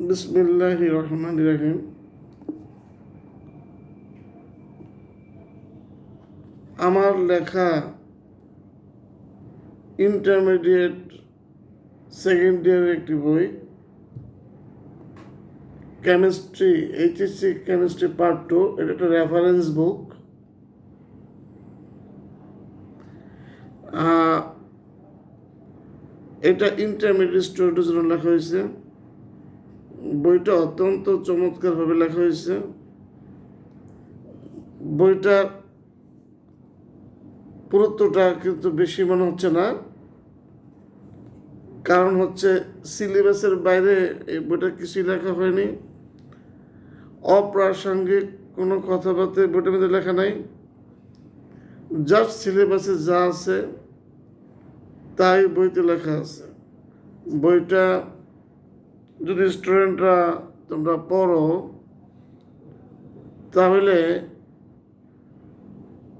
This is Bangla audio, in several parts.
বিসমিল্লাহির রহমানির রহিম। আমার লেখা ইন্টারমিডিয়েট সেকেন্ড ইয়ারের একটি বই, কেমিস্ট্রি, এইচএসসি কেমিস্ট্রি পার্ট 2। এটা একটা রেফারেন্স বুক। এটা ইন্টারমিডিয়েট স্টুডেন্টের জন্য লেখা হয়েছে। বইটা অত্যন্ত চমৎকারভাবে লেখা হয়েছে। বইটার পুরুত্বটা কিন্তু বেশি মনে হচ্ছে না, কারণ হচ্ছে সিলেবাসের বাইরে এই বইটা কিছুই লেখা হয়নি। অপ্রাসঙ্গিক কোনো কথাবার্তা বইটার মধ্যে লেখা নাই। জাস্ট সিলেবাসে যা আছে তাই বইতে লেখা আছে। বইটা যদি স্টুডেন্টরা তোমরা পড়ো, তাহলে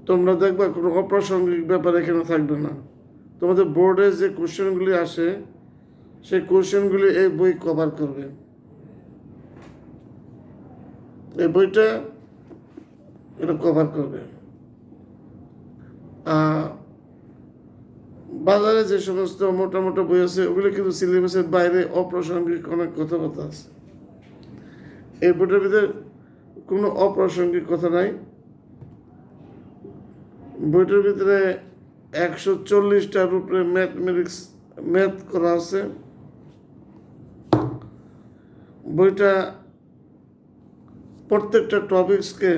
তোমরা দেখবা কোনো অপ্রাসঙ্গিক ব্যাপার এখানে থাকবে না। তোমাদের বোর্ডে যে কোশ্চেনগুলি আসে, সেই কোশ্চেনগুলি এই বই কভার করবে। এই বইটা এটা কভার করবে। বাজারে যে সমস্ত মোটা বই আছে, ওগুলো কিন্তু সিলেবাসের বাইরে অপ্রাসঙ্গিক অনেক কথাবার্তা আছে। এই বইটার ভিতরে কোনো অপ্রাসঙ্গিক কথা নাই। বইটার ভিতরে 140টার উপরে ম্যাথ করা আছে। বইটা প্রত্যেকটা টপিকসকে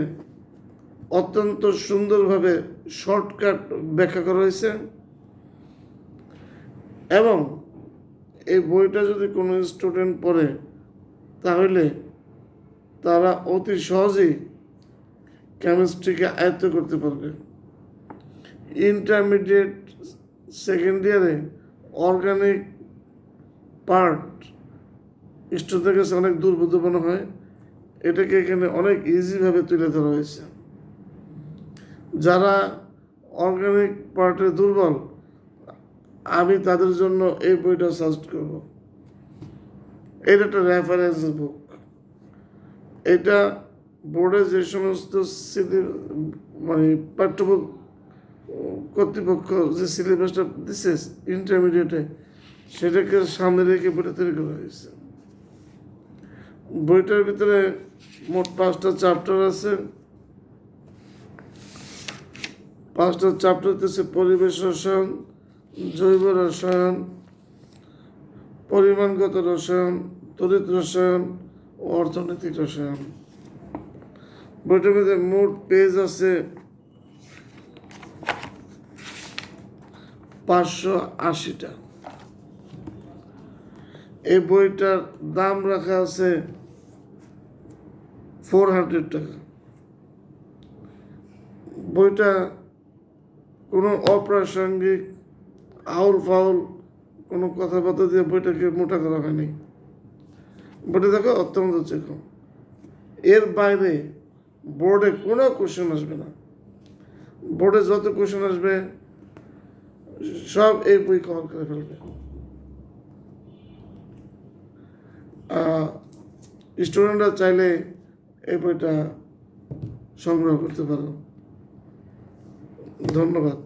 অত্যন্ত সুন্দরভাবে শর্টকাট ব্যাখ্যা করা হয়েছে, এবং এই বইটা যদি কোনো স্টুডেন্ট পড়ে, তাহলে তারা অতি সহজেই কেমিস্ট্রিকে আয়ত্ত করতে পারবে। ইন্টারমিডিয়েট সেকেন্ড ইয়ারে অর্গানিক পার্ট স্টুডেন্টের কাছে অনেক দুর্বোধ্য মনে হয়। এটাকে এখানে অনেক ইজিভাবে তুলে ধরা হয়েছে। যারা অর্গানিক পার্টে দুর্বল, আমি তাদের জন্য এই বইটা সাজেস্ট করব। এটা একটা রেফারেন্স বুক। এটা বোর্ডে যে সমস্ত পাঠ্যবুক কর্তৃপক্ষ যে সিলেবাসটা দিচ্ছে ইন্টারমিডিয়েটে, সেটাকে সামনে রেখে বইটা তৈরি করা হয়েছে। বইটার ভিতরে মোট 5টা চ্যাপ্টার আছে। 5টা চ্যাপ্টার হচ্ছে পরিবেশ রসায়ন, জৈব রসায়ন, পরিমাণগত রসায়ন, তড়িৎ রসায়ন ও অর্থনৈতিক রসায়ন। বইটার মধ্যে মোট পেজ আছে 580টা। এই বইটার দাম রাখা আছে 400 টাকা। বইটা কোনো অপ্রাসঙ্গিক আউল ফাউল কোনো কথাবার্তা দিয়ে বইটাকে মোটা করা হয়নি। বইটা দেখো অত্যন্ত চেকম। এর বাইরে বোর্ডে কোনো কোশ্চেন আসবে না। বোর্ডে যত কোশ্চেন আসবে সব এই বই কভার করে ফেলবে। স্টুডেন্টরা চাইলে এই বইটা সংগ্রহ করতে পারো। ধন্যবাদ।